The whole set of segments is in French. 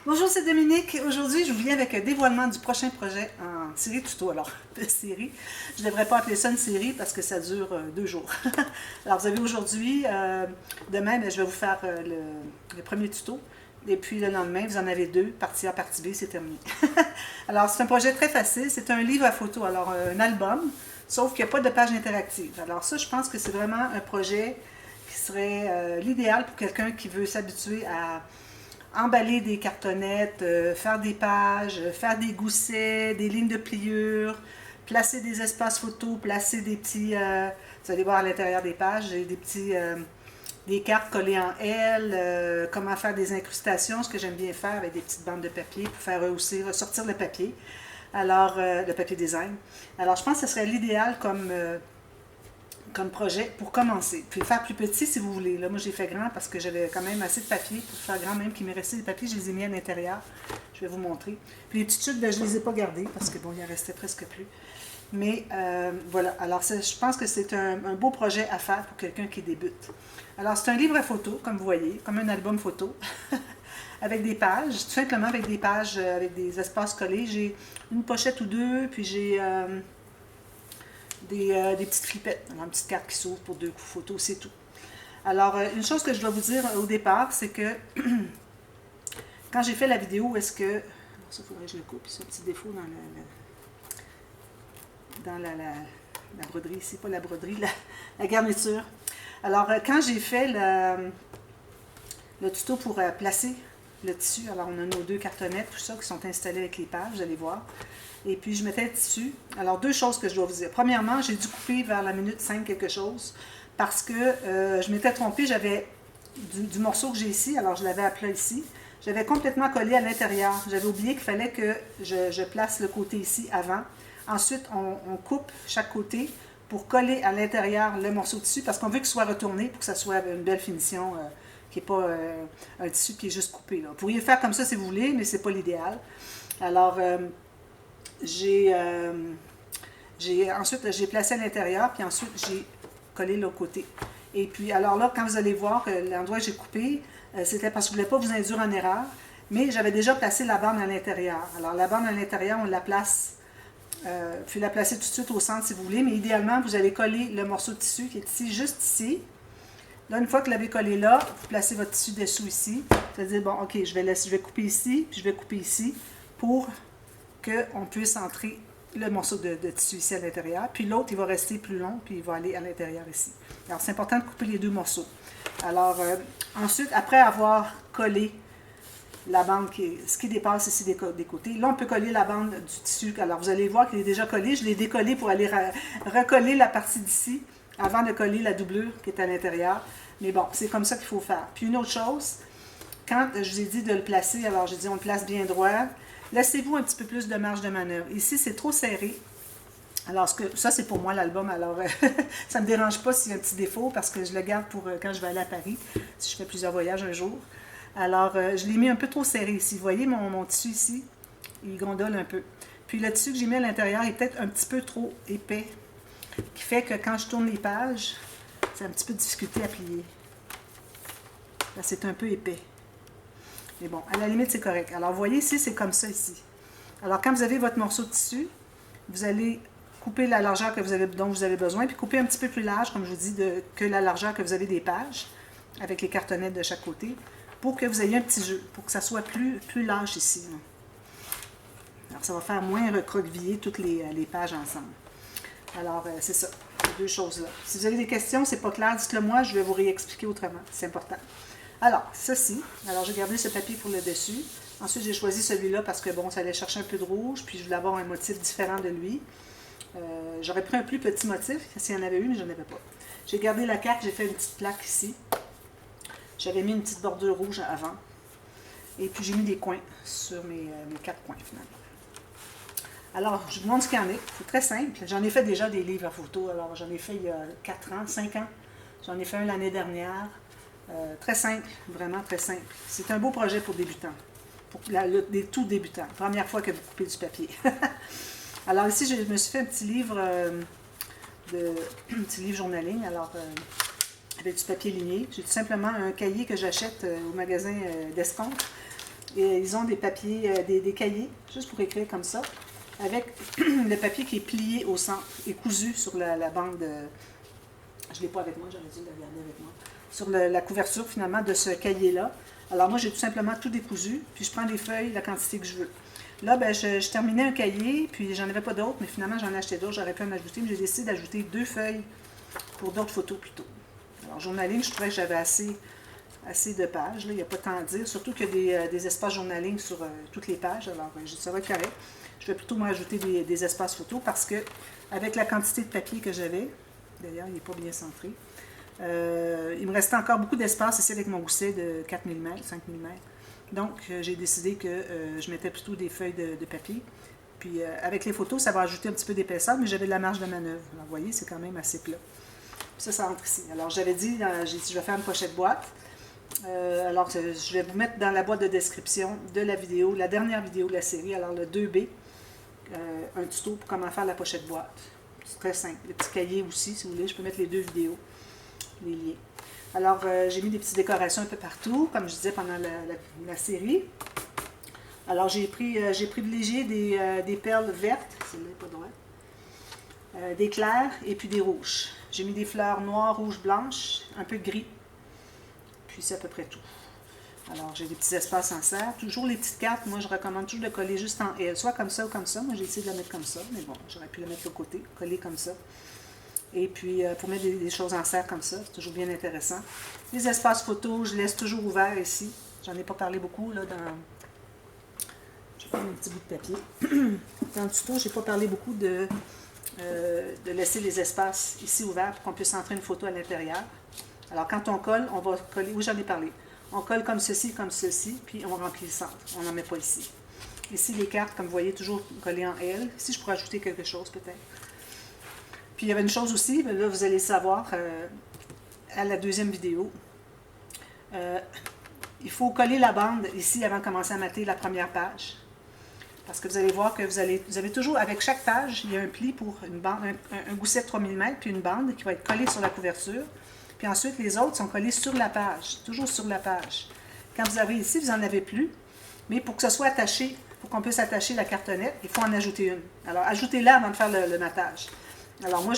Bonjour, c'est Dominique. Aujourd'hui, je vous viens avec un dévoilement du prochain projet en série tuto. Alors, série, je ne devrais pas appeler ça une série parce que ça dure 2 jours. Alors, vous avez aujourd'hui, demain, je vais vous faire le premier tuto. Et puis le lendemain, vous en avez 2, partie A, partie B, c'est terminé. Alors, c'est un projet très facile. C'est un livre à photo, alors un album, sauf qu'il n'y a pas de page interactive. Alors ça, je pense que c'est vraiment un projet qui serait l'idéal pour quelqu'un qui veut s'habituer à emballer des cartonnettes, faire des pages, faire des goussets, des lignes de pliure, placer des espaces photos, placer des petits... vous allez voir à l'intérieur des pages, j'ai des petits... des cartes collées en L, comment faire des incrustations, ce que j'aime bien faire avec des petites bandes de papier pour faire aussi ressortir le papier. Alors, le papier design. Alors, je pense que ce serait l'idéal comme projet pour commencer. Puis faire plus petit si vous voulez. Là, moi, j'ai fait grand parce que j'avais quand même assez de papier pour faire grand, même qu'il m'est resté des papiers, je les ai mis à l'intérieur. Je vais vous montrer. Puis les petites chutes, ben, je ne les ai pas gardées parce que bon, il en restait presque plus. Mais voilà. Alors, je pense que c'est un beau projet à faire pour quelqu'un qui débute. Alors, c'est un livre à photo, comme vous voyez, comme un album photo, avec des pages, tout simplement avec des pages, avec des espaces collés. J'ai une pochette ou deux, puis j'ai des petites flippettes, une petite carte qui s'ouvre pour 2 coups photos, c'est tout. Alors, une chose que je dois vous dire au départ, c'est que quand j'ai fait la vidéo, est-ce que... Ça, il faudrait que je le coupe, c'est un petit défaut dans la broderie ici, pas la broderie, la garniture. Alors, quand j'ai fait le tuto pour placer le tissu, alors on a nos 2 cartonnettes, tout ça, qui sont installées avec les pages, vous allez voir. Et puis, je mettais le tissu. Alors, 2 choses que je dois vous dire. Premièrement, j'ai dû couper vers la minute 5 quelque chose parce que je m'étais trompée. J'avais du morceau que j'ai ici, alors je l'avais à plat ici. J'avais complètement collé à l'intérieur. J'avais oublié qu'il fallait que je place le côté ici avant. Ensuite, on coupe chaque côté pour coller à l'intérieur le morceau de tissu parce qu'on veut qu'il soit retourné pour que ça soit une belle finition, qui n'est pas un tissu qui est juste coupé. Là. Vous pourriez le faire comme ça si vous voulez, mais ce n'est pas l'idéal. Alors, ensuite, j'ai placé à l'intérieur, puis ensuite, j'ai collé l'autre côté. Et puis, alors là, quand vous allez voir l'endroit que j'ai coupé, c'était parce que je ne voulais pas vous induire en erreur, mais j'avais déjà placé la bande à l'intérieur. Alors, la bande à l'intérieur, on la place, puis la placer tout de suite au centre si vous voulez, mais idéalement, vous allez coller le morceau de tissu qui est ici, juste ici. Là, une fois que vous l'avez collé là, vous placez votre tissu dessous ici. C'est-à-dire, bon, OK, je vais couper ici, puis je vais couper ici pour qu'on puisse entrer le morceau de tissu ici à l'intérieur. Puis l'autre, il va rester plus long, puis il va aller à l'intérieur ici. Alors, c'est important de couper les 2 morceaux. Alors, ensuite, après avoir collé la bande, ce qui dépasse ici des côtés, là, on peut coller la bande du tissu. Alors, vous allez voir qu'il est déjà collé. Je l'ai décollé pour aller recoller la partie d'ici avant de coller la doublure qui est à l'intérieur. Mais bon, c'est comme ça qu'il faut faire. Puis une autre chose, quand je vous ai dit de le placer, alors j'ai dit on le place bien droit. Laissez-vous un petit peu plus de marge de manœuvre. Ici, c'est trop serré. Alors, ça, c'est pour moi l'album. Alors, ça ne me dérange pas s'il y a un petit défaut parce que je le garde pour quand je vais aller à Paris, si je fais plusieurs voyages un jour. Alors, je l'ai mis un peu trop serré ici. Vous voyez mon tissu ici? Il gondole un peu. Puis le tissu que j'ai mis à l'intérieur est peut-être un petit peu trop épais, qui fait que quand je tourne les pages, c'est un petit peu de difficulté à plier. Là, c'est un peu épais. Mais bon, à la limite, c'est correct. Alors, vous voyez ici, c'est comme ça ici. Alors, quand vous avez votre morceau de tissu, vous allez couper la largeur dont vous avez besoin, puis couper un petit peu plus large, comme je vous dis, que la largeur que vous avez des pages, avec les cartonnettes de chaque côté, pour que vous ayez un petit jeu, pour que ça soit plus large ici. Alors, ça va faire moins recroqueviller toutes les pages ensemble. Alors, c'est ça, ces 2 choses-là. Si vous avez des questions, c'est pas clair, dites-le moi, je vais vous réexpliquer autrement. C'est important. Alors, ceci. Alors, j'ai gardé ce papier pour le dessus. Ensuite, j'ai choisi celui-là parce que, bon, ça allait chercher un peu de rouge, puis je voulais avoir un motif différent de lui. J'aurais pris un plus petit motif, s'il y en avait eu, mais je n'en avais pas. J'ai gardé la carte, j'ai fait une petite plaque ici. J'avais mis une petite bordure rouge avant. Et puis, j'ai mis des coins sur mes 4 coins, finalement. Alors, je vous montre ce qu'il y en a. C'est très simple. J'en ai fait déjà des livres à photos. Alors, j'en ai fait il y a 4 ans, 5 ans. J'en ai fait un l'année dernière. Très simple, vraiment très simple. C'est un beau projet pour débutants, pour des tout débutants. Première fois que vous coupez du papier. Alors ici, je me suis fait un petit livre, un petit livre journaling, alors avec du papier ligné. J'ai tout simplement un cahier que j'achète au magasin d'escompte. Et ils ont des papiers, des cahiers, juste pour écrire comme ça, avec le papier qui est plié au centre et cousu sur la bande. Je ne l'ai pas avec moi, j'aurais dû le regarder avec moi. Sur la couverture, finalement, de ce cahier-là. Alors moi, j'ai tout simplement tout décousu, puis je prends des feuilles, la quantité que je veux. Là, ben, je terminais un cahier, puis j'en avais pas d'autres, mais finalement, j'en ai acheté d'autres, j'aurais pu en ajouter, mais j'ai décidé d'ajouter 2 feuilles pour d'autres photos plutôt. Alors, journaling, je trouvais que j'avais assez de pages, là, il n'y a pas tant à dire, surtout qu'il y a des espaces journaling sur toutes les pages, alors j'ai dit ça va être correct. Je vais plutôt me rajouter des espaces photos parce que, avec la quantité de papier que j'avais, d'ailleurs, il n'est pas bien centré, il me restait encore beaucoup d'espace ici avec mon gousset de 4 mm, 5 mm. Donc, j'ai décidé que je mettais plutôt des feuilles de papier. Puis, avec les photos, ça va ajouter un petit peu d'épaisseur, mais j'avais de la marge de manœuvre. Alors, vous voyez, c'est quand même assez plat. Puis ça entre ici. Alors, j'avais dit, j'ai dit, je vais faire une pochette boîte. Alors, je vais vous mettre dans la boîte de description de la vidéo, la dernière vidéo de la série, alors le 2B, un tuto pour comment faire la pochette boîte. C'est très simple. Le petit cahier aussi, si vous voulez, je peux mettre les 2 vidéos, les liens. Alors, j'ai mis des petites décorations un peu partout, comme je disais pendant la série. Alors, j'ai privilégié des perles vertes, celle-là n'est pas droite, des clairs et puis des rouges. J'ai mis des fleurs noires, rouges, blanches, un peu de gris. Puis c'est à peu près tout. Alors, j'ai des petits espaces en serre. Toujours les petites cartes, moi je recommande toujours de coller juste en L, soit comme ça ou comme ça. Moi j'ai essayé de la mettre comme ça, mais bon, j'aurais pu la mettre de côté, coller comme ça. Et puis, pour mettre des choses en serre comme ça, c'est toujours bien intéressant. Les espaces photos, je laisse toujours ouverts ici. J'en ai pas parlé beaucoup, là, dans... Je vais prendre un petit bout de papier. Dans le tuto, je n'ai pas parlé beaucoup de laisser les espaces ici ouverts pour qu'on puisse entrer une photo à l'intérieur. Alors, quand on colle, on va coller... Oui, j'en ai parlé. On colle comme ceci, puis on remplit le centre. On n'en met pas ici. Ici, les cartes, comme vous voyez, toujours collées en L. Ici, je pourrais ajouter quelque chose, peut-être. Puis il y avait une chose aussi, là vous allez savoir à la deuxième vidéo. Il faut coller la bande ici avant de commencer à mater la première page. Parce que vous allez voir que vous avez toujours, avec chaque page, il y a un pli pour une bande, un gousset de 3 mm, puis une bande qui va être collée sur la couverture. Puis ensuite, les autres sont collés sur la page, toujours sur la page. Quand vous avez ici, vous n'en avez plus. Mais pour que ce soit attaché, pour qu'on puisse attacher la cartonnette, il faut en ajouter une. Alors, ajoutez-la avant de faire le matage. Alors moi,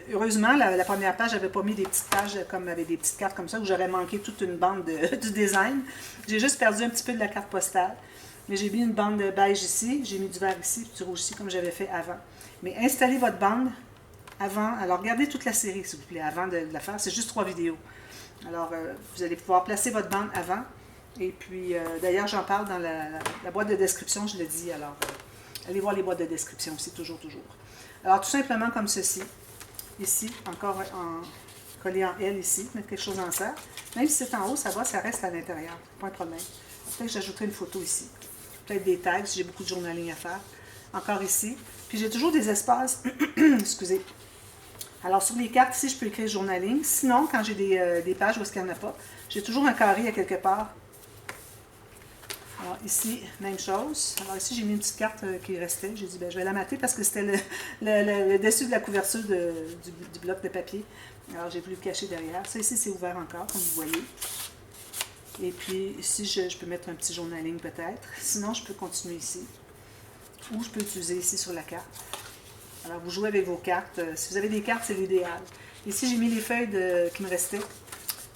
heureusement, la première page, j'avais pas mis des petites pages comme avec des petites cartes comme ça, où j'aurais manqué toute une bande du design. J'ai juste perdu un petit peu de la carte postale. Mais j'ai mis une bande de beige ici, j'ai mis du vert ici, puis du rouge ici, comme j'avais fait avant. Mais installez votre bande avant. Alors regardez toute la série, s'il vous plaît, avant de la faire. C'est juste 3 vidéos. Alors, vous allez pouvoir placer votre bande avant. Et puis, d'ailleurs, j'en parle dans la boîte de description, je le dis. Alors, allez voir les boîtes de description aussi, toujours. Alors, tout simplement comme ceci. Ici, encore collé en L ici, mettre quelque chose en serre. Même si c'est en haut, ça va, ça reste à l'intérieur. Pas un problème. Peut-être que j'ajouterai une photo ici. Peut-être des tags si j'ai beaucoup de journaling à faire. Encore ici. Puis j'ai toujours des espaces. Excusez. Alors, sur les cartes, ici, je peux écrire journaling. Sinon, quand j'ai des pages où est-ce qu'il n'y en a pas, j'ai toujours un carré à quelque part. Alors ici, même chose. Alors ici, j'ai mis une petite carte qui restait. J'ai dit, ben, je vais la mater parce que c'était le dessus de la couverture du bloc de papier. Alors j'ai voulu le cacher derrière. Ça ici, c'est ouvert encore, comme vous voyez. Et puis ici, je peux mettre un petit journaling peut-être. Sinon, je peux continuer ici. Ou je peux utiliser ici sur la carte. Alors vous jouez avec vos cartes. Si vous avez des cartes, c'est l'idéal. Ici, j'ai mis les feuilles qui me restaient.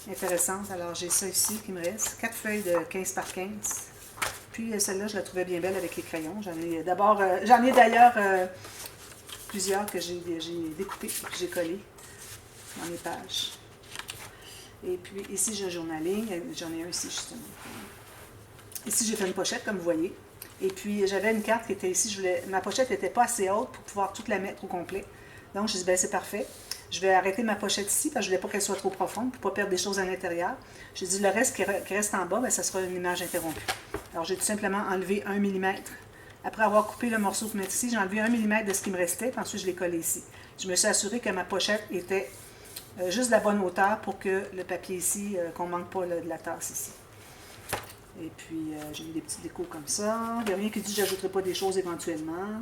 Intéressantes. Alors j'ai ça ici qui me reste. 4 feuilles de 15 par 15. Puis celle-là, je la trouvais bien belle avec les crayons. J'en ai d'ailleurs plusieurs que j'ai découpées et que j'ai collées dans mes pages. Et puis ici, j'ai un journaling. J'en ai un ici, justement. Ici, j'ai fait une pochette, comme vous voyez. Et puis, j'avais une carte qui était ici. Ma pochette n'était pas assez haute pour pouvoir toute la mettre au complet. Donc, je dis, ben c'est parfait. Je vais arrêter ma pochette ici parce que je ne voulais pas qu'elle soit trop profonde pour ne pas perdre des choses à l'intérieur. J'ai dit, le reste qui reste en bas, ben, ça sera une image interrompue. Alors, j'ai tout simplement enlevé 1 mm. Après avoir coupé le morceau pour mettre ici, j'ai enlevé 1 mm de ce qui me restait, puis ensuite, je l'ai collé ici. Je me suis assurée que ma pochette était juste de la bonne hauteur pour que le papier ici, qu'on ne manque pas de la tasse ici. Et puis, j'ai mis des petits décos comme ça. Il n'y a rien qui dit que je n'ajouterai pas des choses éventuellement.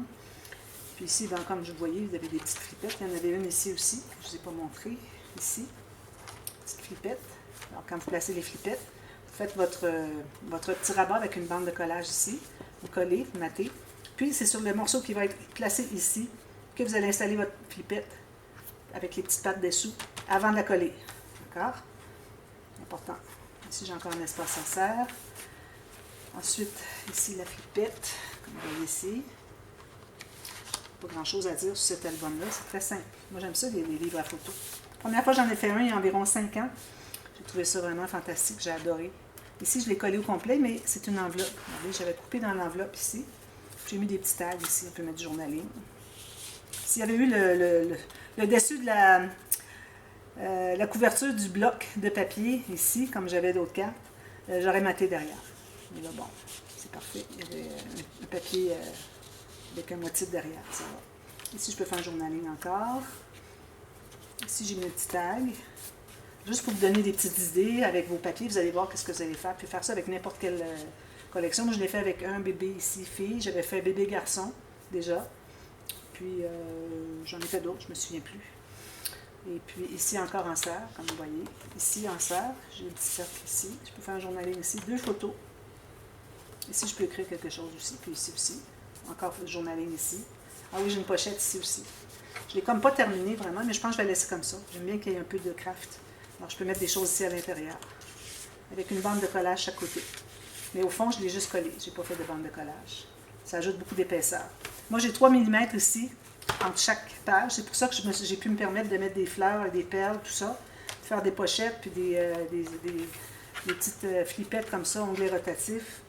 Puis ici, ben, comme vous voyez, vous avez des petites flipettes. Il y en avait une ici aussi, que je ne vous ai pas montré. Ici, petite flipette. Alors, quand vous placez les flipettes, il faites votre petit rabat avec une bande de collage ici. Vous collez, vous mattez. Puis, c'est sur le morceau qui va être placé ici que vous allez installer votre flippette avec les petites pattes dessous avant de la coller. D'accord? Important. Ici, j'ai encore un espace à serre. Ensuite, ici, la flippette, comme vous voyez ici. Pas grand-chose à dire sur cet album-là, c'est très simple. Moi, j'aime ça, les livres à photos. La première fois, j'en ai fait un il y a environ 5 ans. J'ai trouvé ça vraiment fantastique, j'ai adoré. Ici, je l'ai collé au complet, mais c'est une enveloppe. Regardez, j'avais coupé dans l'enveloppe ici. J'ai mis des petits tags ici, on peut mettre du journaling. S'il y avait eu le dessus de la couverture du bloc de papier ici, comme j'avais d'autres cartes, j'aurais matté derrière. Mais là, bon, c'est parfait. Il y avait un papier avec un motif derrière, ça va. Ici, je peux faire un journaling encore. Ici, j'ai mis un petit tag. Juste pour vous donner des petites idées avec vos papiers, vous allez voir qu'est-ce que vous allez faire. Puis faire ça avec n'importe quelle collection. Moi, je l'ai fait avec un bébé ici, fille. J'avais fait bébé garçon, déjà. Puis, j'en ai fait d'autres, je ne me souviens plus. Et puis, ici, encore en serre, comme vous voyez. Ici, en serre, j'ai un petit cercle ici. Je peux faire un journaling ici. 2 photos. Ici, je peux écrire quelque chose aussi. Puis ici aussi. Encore le journaling ici. Ah oui, j'ai une pochette ici aussi. Je ne l'ai comme pas terminé vraiment, mais je pense que je vais la laisser comme ça. J'aime bien qu'il y ait un peu de craft. Alors, je peux mettre des choses ici à l'intérieur. Avec une bande de collage chaque côté. Mais au fond, je l'ai juste collé. Je n'ai pas fait de bande de collage. Ça ajoute beaucoup d'épaisseur. Moi, j'ai 3 mm ici, entre chaque page. C'est pour ça que j'ai pu me permettre de mettre des fleurs, des perles, tout ça. De faire des pochettes, puis des petites flippettes comme ça, onglets rotatifs.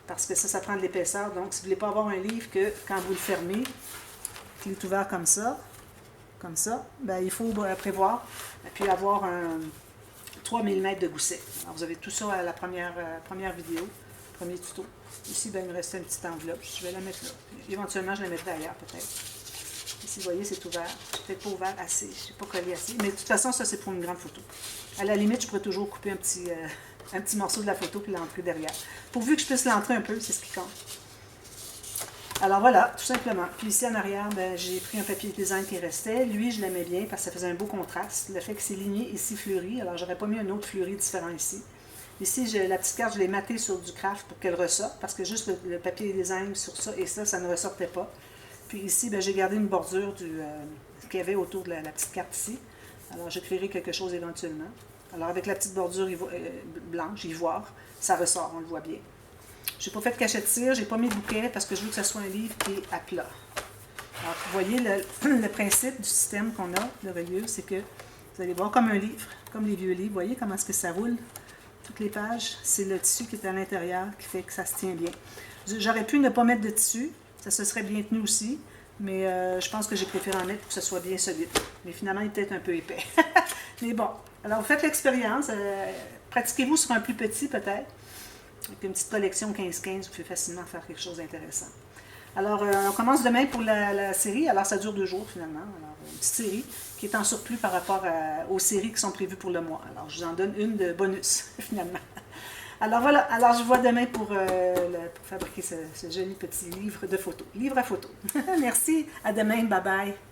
Parce que ça prend de l'épaisseur. Donc, si vous ne voulez pas avoir un livre que, quand vous le fermez, qu'il est ouvert comme ça, ben, il faut prévoir, et puis avoir un 3 mm de gousset. Alors, vous avez tout ça à la première vidéo, premier tuto. Ici, ben, il me restait une petite enveloppe. Je vais la mettre là. Éventuellement, je la mettrai ailleurs, peut-être. Ici, vous voyez, c'est ouvert. C'est peut-être pas ouvert assez. Je n'ai pas collé assez. Mais de toute façon, ça, c'est pour une grande photo. À la limite, je pourrais toujours couper un petit morceau de la photo puis l'entrer derrière. Pourvu que je puisse l'entrer un peu, c'est ce qui compte. Alors voilà, tout simplement. Puis ici en arrière, ben, j'ai pris un papier design qui restait. Lui, je l'aimais bien parce que ça faisait un beau contraste. Le fait que c'est ligné ici fleuri, alors j'aurais pas mis un autre fleuri différent ici. Ici, la petite carte, je l'ai mattée sur du craft pour qu'elle ressorte parce que juste le papier design sur ça et ça ne ressortait pas. Puis ici, ben, j'ai gardé une bordure qu'il y avait autour de la petite carte ici. Alors j'ai créé quelque chose éventuellement. Alors avec la petite bordure blanche, ivoire, ça ressort, on le voit bien. Je n'ai pas fait de cachet de cire, je n'ai pas mis de bouquet parce que je veux que ce soit un livre qui est à plat. Alors, vous voyez, le principe du système qu'on a de reliure, c'est que vous allez voir comme un livre, comme les vieux livres. Vous voyez comment est-ce que ça roule? Toutes les pages, c'est le tissu qui est à l'intérieur qui fait que ça se tient bien. J'aurais pu ne pas mettre de tissu, ça se serait bien tenu aussi, mais je pense que j'ai préféré en mettre pour que ce soit bien solide. Mais finalement, il est peut-être un peu épais. Mais bon, alors faites l'expérience. Pratiquez-vous sur un plus petit peut-être. Avec une petite collection 15-15, vous pouvez facilement faire quelque chose d'intéressant. Alors, on commence demain pour la série. Alors, ça dure 2 jours finalement. Alors, une petite série qui est en surplus par rapport aux séries qui sont prévues pour le mois. Alors, je vous en donne une de bonus finalement. Alors voilà, alors je vous vois demain pour fabriquer ce joli petit livre de photos. Livre à photos. Merci, à demain, bye bye.